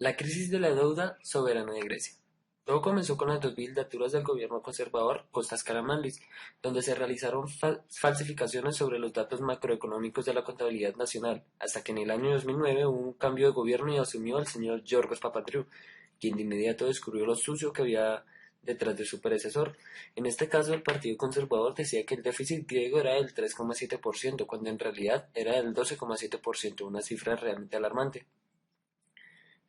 La crisis de la deuda soberana de Grecia. Todo comenzó con las dos bildaturas del gobierno conservador Kostas Karamanlis, donde se realizaron falsificaciones sobre los datos macroeconómicos de la contabilidad nacional, hasta que en el año 2009 hubo un cambio de gobierno y asumió el señor Giorgos Papandreou, quien de inmediato descubrió lo sucio que había detrás de su predecesor. En este caso, el Partido Conservador decía que el déficit griego era del 3,7%, cuando en realidad era del 12,7%, una cifra realmente alarmante.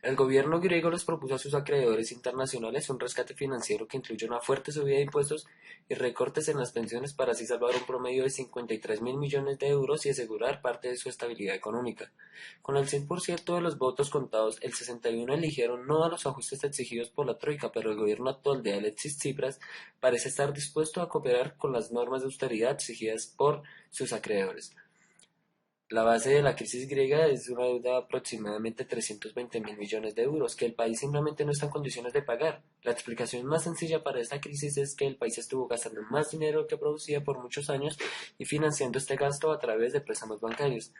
El gobierno griego les propuso a sus acreedores internacionales un rescate financiero que incluye una fuerte subida de impuestos y recortes en las pensiones para así salvar un promedio de 53.000 millones de euros y asegurar parte de su estabilidad económica. Con el 100% de los votos contados, el 61% eligieron no a los ajustes exigidos por la Troika, pero el gobierno actual de Alexis Tsipras parece estar dispuesto a cooperar con las normas de austeridad exigidas por sus acreedores. La base de la crisis griega es una deuda de aproximadamente 320.000 millones de euros, que el país simplemente no está en condiciones de pagar. La explicación más sencilla para esta crisis es que el país estuvo gastando más dinero que producía por muchos años y financiando este gasto a través de préstamos bancarios.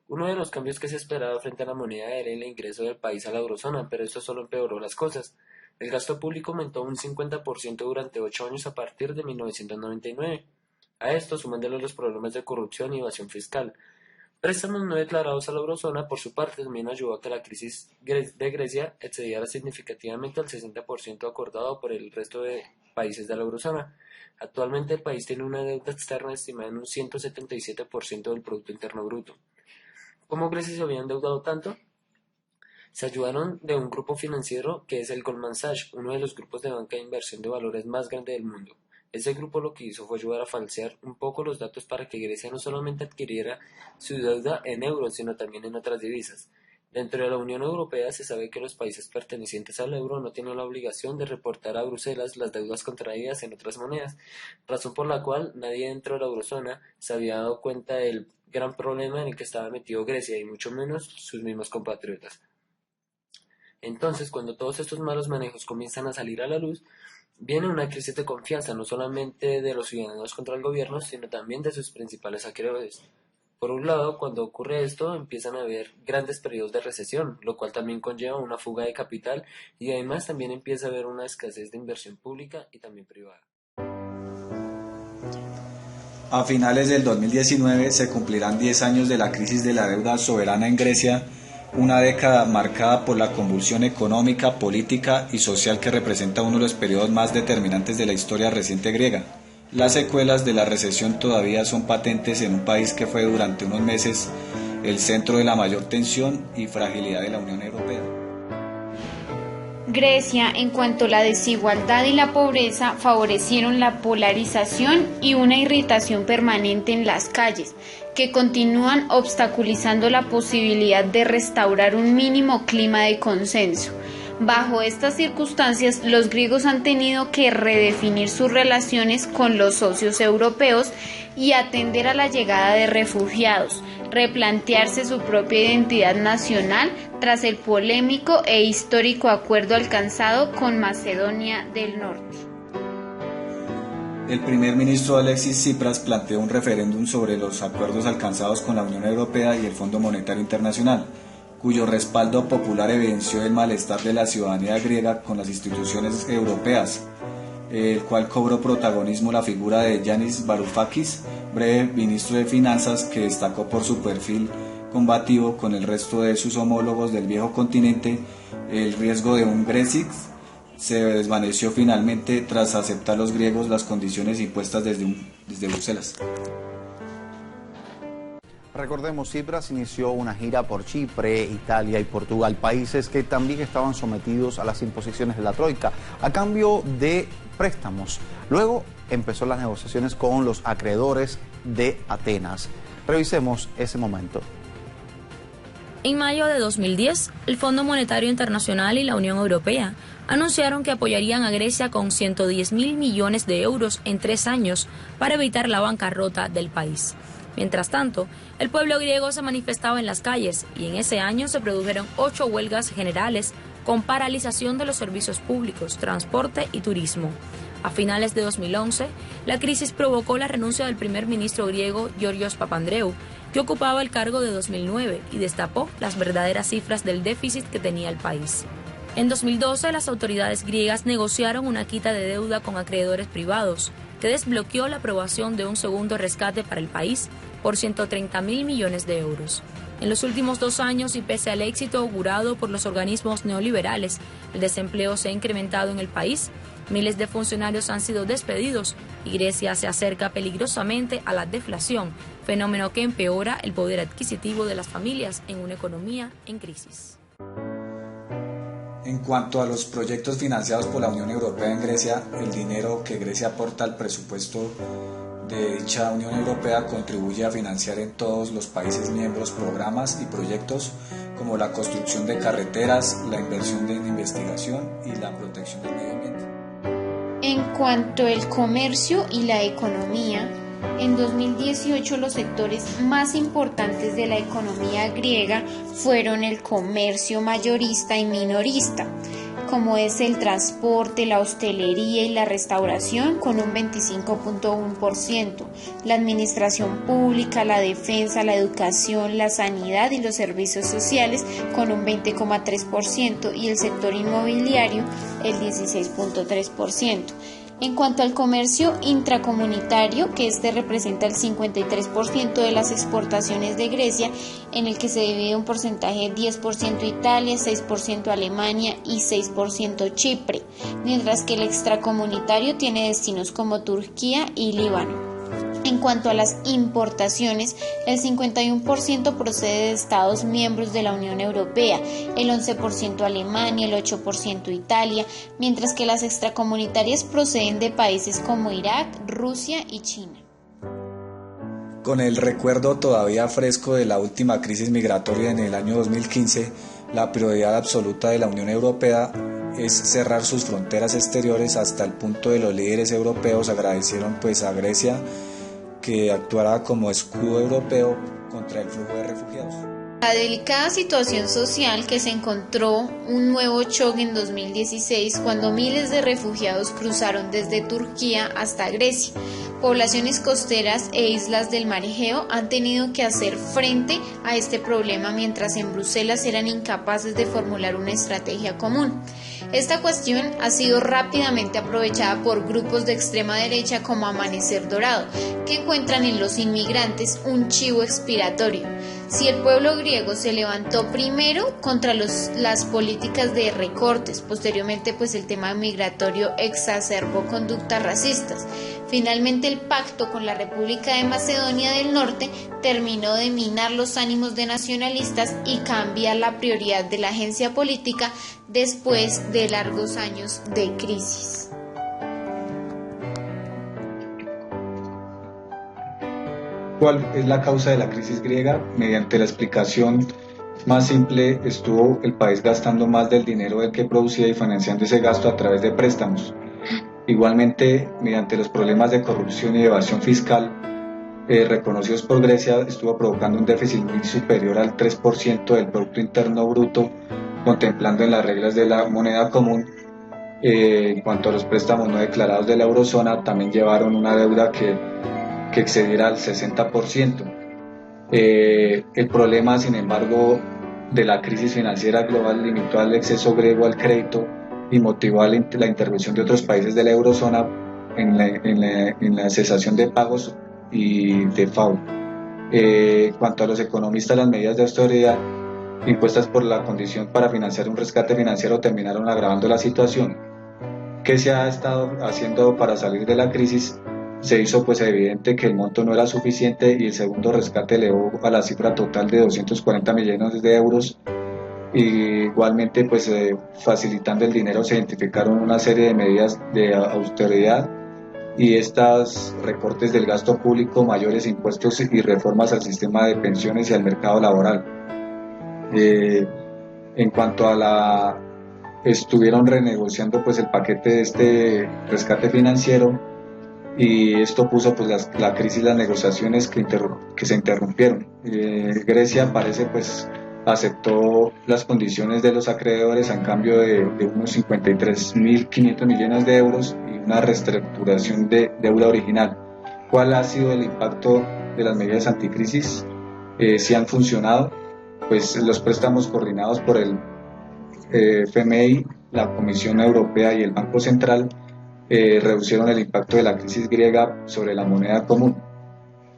Uno de los cambios que se esperaba frente a la moneda era el ingreso del país a la eurozona, pero esto solo empeoró las cosas. El gasto público aumentó un 50% durante 8 años a partir de 1999. A esto sumándole los problemas de corrupción y evasión fiscal. Préstamos no declarados a la eurozona, por su parte, también ayudó a que la crisis de Grecia excediera significativamente al 60% acordado por el resto de países de la eurozona. Actualmente el país tiene una deuda externa estimada en un 177% del Producto Interno Bruto. ¿Cómo Grecia se había endeudado tanto? Se ayudaron de un grupo financiero que es el Goldman Sachs, uno de los grupos de banca de inversión de valores más grande del mundo. Ese grupo lo que hizo fue ayudar a falsear un poco los datos para que Grecia no solamente adquiriera su deuda en euros, sino también en otras divisas. Dentro de la Unión Europea se sabe que los países pertenecientes al euro no tienen la obligación de reportar a Bruselas las deudas contraídas en otras monedas, razón por la cual nadie dentro de la eurozona se había dado cuenta del gran problema en el que estaba metido Grecia y mucho menos sus mismos compatriotas. Entonces, cuando todos estos malos manejos comienzan a salir a la luz, viene una crisis de confianza no solamente de los ciudadanos contra el gobierno, sino también de sus principales acreedores. Por un lado, cuando ocurre esto, empiezan a haber grandes periodos de recesión, lo cual también conlleva una fuga de capital y además también empieza a haber una escasez de inversión pública y también privada. A finales del 2019 se cumplirán 10 años de la crisis de la deuda soberana en Grecia, una década marcada por la convulsión económica, política y social que representa uno de los periodos más determinantes de la historia reciente griega. Las secuelas de la recesión todavía son patentes en un país que fue durante unos meses el centro de la mayor tensión y fragilidad de la Unión Europea. Grecia, en cuanto a la desigualdad y la pobreza, favorecieron la polarización y una irritación permanente en las calles, que continúan obstaculizando la posibilidad de restaurar un mínimo clima de consenso. Bajo estas circunstancias, los griegos han tenido que redefinir sus relaciones con los socios europeos y atender a la llegada de refugiados, replantearse su propia identidad nacional tras el polémico e histórico acuerdo alcanzado con Macedonia del Norte. El primer ministro Alexis Tsipras planteó un referéndum sobre los acuerdos alcanzados con la Unión Europea y el Fondo Monetario Internacional, cuyo respaldo popular evidenció el malestar de la ciudadanía griega con las instituciones europeas, el cual cobró protagonismo la figura de Yanis Varoufakis, breve ministro de Finanzas que destacó por su perfil combativo con el resto de sus homólogos del viejo continente. El riesgo de un Grexit se desvaneció finalmente tras aceptar los griegos las condiciones impuestas desde Bruselas. Recordemos, Tsipras inició una gira por Chipre, Italia y Portugal, países que también estaban sometidos a las imposiciones de la Troika, a cambio de préstamos. Luego empezó las negociaciones con los acreedores de Atenas. Revisemos ese momento. En mayo de 2010, el Fondo Monetario Internacional y la Unión Europea anunciaron que apoyarían a Grecia con 110.000 millones de euros en 3 años para evitar la bancarrota del país. Mientras tanto, el pueblo griego se manifestaba en las calles y en ese año se produjeron 8 huelgas generales con paralización de los servicios públicos, transporte y turismo. A finales de 2011, la crisis provocó la renuncia del primer ministro griego Giorgos Papandreou que ocupaba el cargo de 2009 y destapó las verdaderas cifras del déficit que tenía el país. En 2012, las autoridades griegas negociaron una quita de deuda con acreedores privados, que desbloqueó la aprobación de un segundo rescate para el país por 130.000 millones de euros. En los últimos 2 años y pese al éxito augurado por los organismos neoliberales, el desempleo se ha incrementado en el país, miles de funcionarios han sido despedidos y Grecia se acerca peligrosamente a la deflación, fenómeno que empeora el poder adquisitivo de las familias en una economía en crisis. En cuanto a los proyectos financiados por la Unión Europea en Grecia, el dinero que Grecia aporta al presupuesto de dicha Unión Europea contribuye a financiar en todos los países miembros programas y proyectos como la construcción de carreteras, la inversión en investigación y la protección del medio ambiente. En cuanto al comercio y la economía, en 2018 los sectores más importantes de la economía griega fueron el comercio mayorista y minorista, como es el transporte, la hostelería y la restauración con un 25.1%, la administración pública, la defensa, la educación, la sanidad y los servicios sociales con un 20.3% y el sector inmobiliario el 16.3%. En cuanto al comercio intracomunitario, que este representa el 53% de las exportaciones de Grecia, en el que se divide un porcentaje de 10% Italia, 6% Alemania y 6% Chipre, mientras que el extracomunitario tiene destinos como Turquía y Líbano. En cuanto a las importaciones, el 51% procede de Estados miembros de la Unión Europea, el 11% Alemania, el 8% Italia, mientras que las extracomunitarias proceden de países como Irak, Rusia y China. Con el recuerdo todavía fresco de la última crisis migratoria en el año 2015, la prioridad absoluta de la Unión Europea es cerrar sus fronteras exteriores hasta el punto de los líderes europeos agradecieron a Grecia que actuará como escudo europeo contra el flujo de refugiados. La delicada situación social que se encontró un nuevo choque en 2016 cuando miles de refugiados cruzaron desde Turquía hasta Grecia. Poblaciones costeras e islas del Mar Egeo han tenido que hacer frente a este problema mientras en Bruselas eran incapaces de formular una estrategia común. Esta cuestión ha sido rápidamente aprovechada por grupos de extrema derecha como Amanecer Dorado, que encuentran en los inmigrantes un chivo expiatorio. Si el pueblo griego se levantó primero contra las políticas de recortes, posteriormente el tema migratorio exacerbó conductas racistas. Finalmente el pacto con la República de Macedonia del Norte terminó de minar los ánimos de nacionalistas y cambiar la prioridad de la agencia política después de largos años de crisis. ¿Cuál es la causa de la crisis griega? Mediante la explicación más simple, estuvo el país gastando más del dinero del que producía y financiando ese gasto a través de préstamos. Igualmente, mediante los problemas de corrupción y evasión fiscal reconocidos por Grecia, estuvo provocando un déficit muy superior al 3% del Producto Interno Bruto, contemplando en las reglas de la moneda común. En cuanto a los préstamos no declarados de la eurozona, también llevaron una deuda que excediera al 60%. El problema, sin embargo, de la crisis financiera global limitó al exceso griego al crédito y motivó la intervención de otros países de la eurozona en la cesación de pagos y default. En cuanto a los economistas, las medidas de austeridad impuestas por la condición para financiar un rescate financiero terminaron agravando la situación. ¿Qué se ha estado haciendo para salir de la crisis? Se hizo evidente que el monto no era suficiente y el segundo rescate elevó a la cifra total de 240 millones de euros. Y igualmente facilitando el dinero se identificaron una serie de medidas de austeridad y estos recortes del gasto público, mayores impuestos y reformas al sistema de pensiones y al mercado laboral. En cuanto a estuvieron renegociando el paquete de este rescate financiero y esto puso la crisis, las negociaciones que se interrumpieron. Grecia parece aceptó las condiciones de los acreedores a cambio de unos 53.500 millones de euros y una reestructuración de deuda original. ¿Cuál ha sido el impacto de las medidas anticrisis? sí han funcionado, pues los préstamos coordinados por el FMI, la Comisión Europea y el Banco Central reducieron el impacto de la crisis griega sobre la moneda común.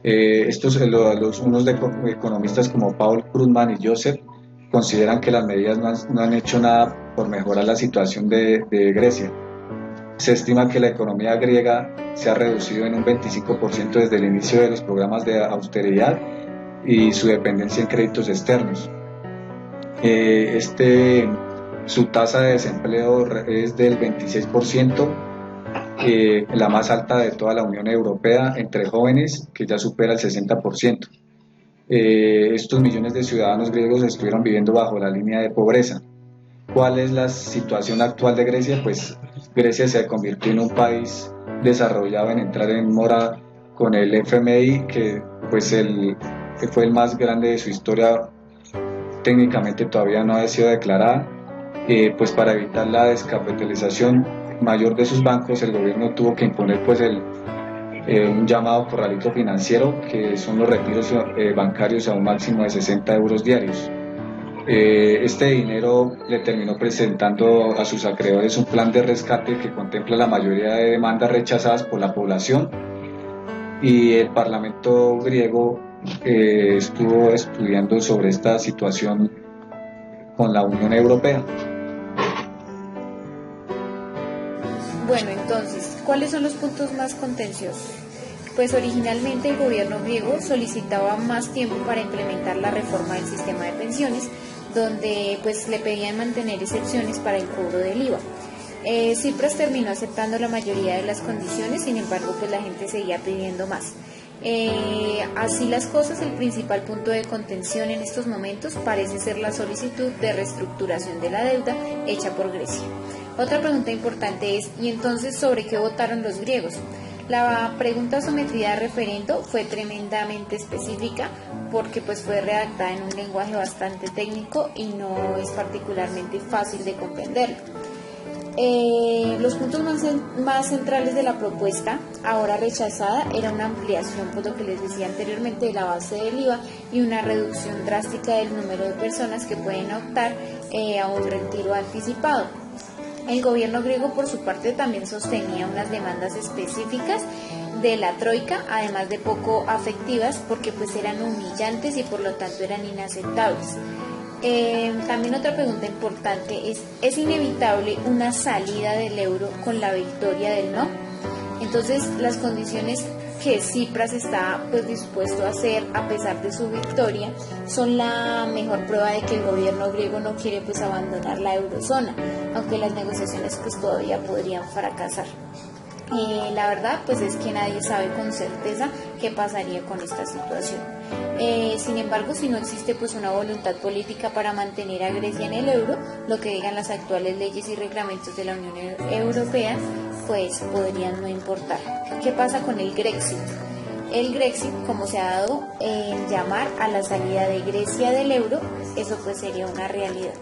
Unos economistas como Paul Krugman y Joseph consideran que las medidas no han hecho nada por mejorar la situación de Grecia. Se estima que la economía griega se ha reducido en un 25% desde el inicio de los programas de austeridad y su dependencia en créditos externos. Su tasa de desempleo es del 26%, la más alta de toda la Unión Europea entre jóvenes, que ya supera el 60%. Estos millones de ciudadanos griegos estuvieron viviendo bajo la línea de pobreza. ¿Cuál es la situación actual de Grecia? Pues Grecia se convirtió en un país desarrollado en entrar en mora con el FMI, que fue el más grande de su historia. Técnicamente todavía no ha sido declarada, pues para evitar la descapitalización mayor de sus bancos, el gobierno tuvo que imponer pues un llamado corralito financiero, que son los retiros bancarios a un máximo de 60 euros diarios. Este dinero le terminó presentando a sus acreedores un plan de rescate que contempla la mayoría de demandas rechazadas por la población, y el Parlamento griego estuvo estudiando sobre esta situación con la Unión Europea. Bueno, entonces, ¿cuáles son los puntos más contenciosos? Pues originalmente el gobierno griego solicitaba más tiempo para implementar la reforma del sistema de pensiones, donde pues le pedían mantener excepciones para el cobro del IVA. Tsipras terminó aceptando la mayoría de las condiciones, sin embargo pues la gente seguía pidiendo más. Así las cosas, el principal punto de contención en estos momentos parece ser la solicitud de reestructuración de la deuda hecha por Grecia. Otra pregunta importante es, ¿y entonces sobre qué votaron los griegos? La pregunta sometida a referendo fue tremendamente específica porque pues fue redactada en un lenguaje bastante técnico y no es particularmente fácil de comprenderlo. Los puntos más centrales de la propuesta, ahora rechazada, era una ampliación, por lo que les decía anteriormente, de la base del IVA y una reducción drástica del número de personas que pueden optar a un retiro anticipado. El gobierno griego, por su parte, también sostenía unas demandas específicas de la troika, además de poco afectivas, porque pues eran humillantes y por lo tanto eran inaceptables. También otra pregunta importante ¿es inevitable una salida del euro con la victoria del no? Entonces, las condiciones que Tsipras está pues dispuesto a hacer a pesar de su victoria son la mejor prueba de que el gobierno griego no quiere pues abandonar la eurozona, aunque las negociaciones pues todavía podrían fracasar. La verdad pues es que nadie sabe con certeza qué pasaría con esta situación. Sin embargo, si no existe pues una voluntad política para mantener a Grecia en el euro, lo que digan las actuales leyes y reglamentos de la Unión Europea pues podrían no importar. ¿Qué pasa con el Grexit? El Grexit, como se ha dado en llamar a la salida de Grecia del euro, eso pues sería una realidad.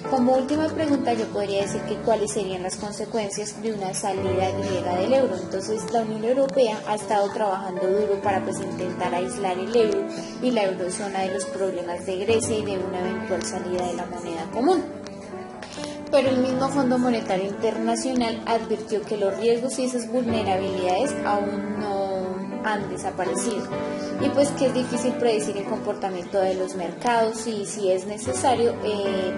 Como última pregunta, yo podría decir que cuáles serían las consecuencias de una salida griega del euro. Entonces, la Unión Europea ha estado trabajando duro para pues intentar aislar el euro y la eurozona de los problemas de Grecia y de una eventual salida de la moneda común. Pero el mismo Fondo Monetario Internacional advirtió que los riesgos y esas vulnerabilidades aún no han desaparecido y pues que es difícil predecir el comportamiento de los mercados y si es necesario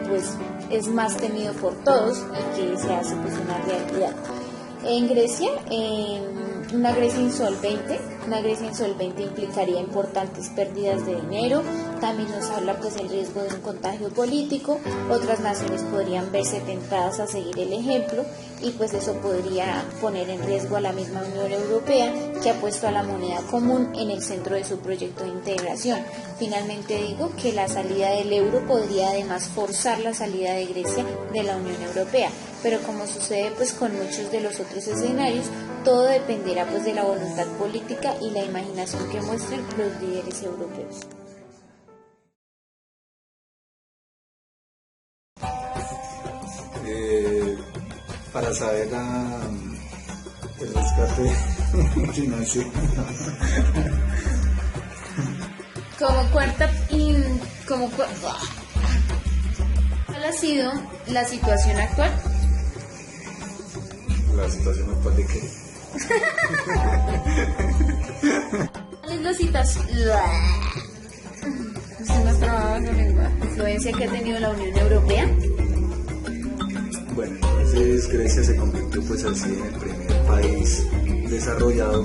pues es más temido por todos y que se hace pues una realidad. En Grecia, una Grecia insolvente implicaría importantes pérdidas de dinero. También nos habla pues el riesgo de un contagio político. Otras naciones podrían verse tentadas a seguir el ejemplo y pues eso podría poner en riesgo a la misma Unión Europea, que ha puesto a la moneda común en el centro de su proyecto de integración. Finalmente digo que la salida del euro podría además forzar la salida de Grecia de la Unión Europea, pero como sucede pues con muchos de los otros escenarios, todo dependerá pues de la voluntad política y la imaginación que muestren los líderes europeos. Para saber el rescate financiero. Como cuarta y ¿cuál ha sido la situación actual? ¿La situación actual de qué? ¿Cuál es la situación? Se nos trababa la lengua. ¿Influencia que ha tenido la Unión Europea? Bueno, entonces Grecia se convirtió pues así en el primer país desarrollado